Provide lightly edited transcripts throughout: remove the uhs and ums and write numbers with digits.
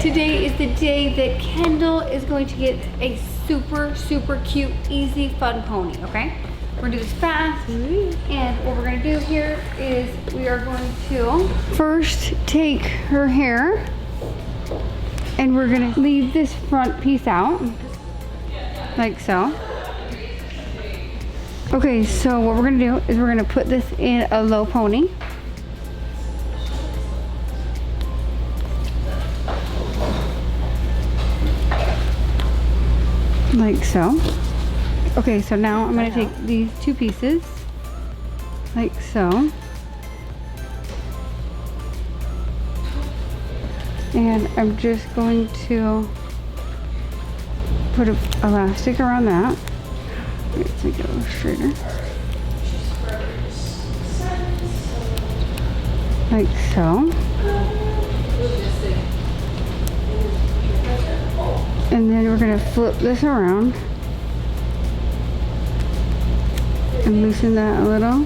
Today is the day that Kendall is going to get a super, super cute, easy, fun pony, okay? We're gonna do this fast, and what we're gonna do here is we are going to first take her hair, and we're gonna leave this front piece out, like so. Okay, so what we're gonna do is we're gonna put this in a low pony. Like so. Okay, so now I'm gonna take these two pieces, like so. And I'm just going to put an elastic around that. Let's make it a little straighter. Like so. And then we're gonna flip this around and loosen that a little.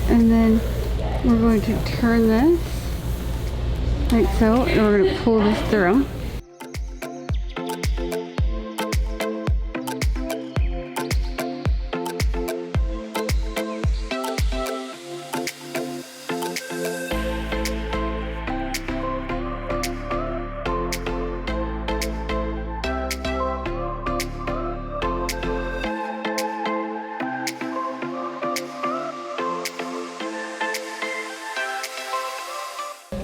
And then we're going to turn this like so, and we're gonna pull this through.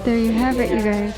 There you have it, you guys.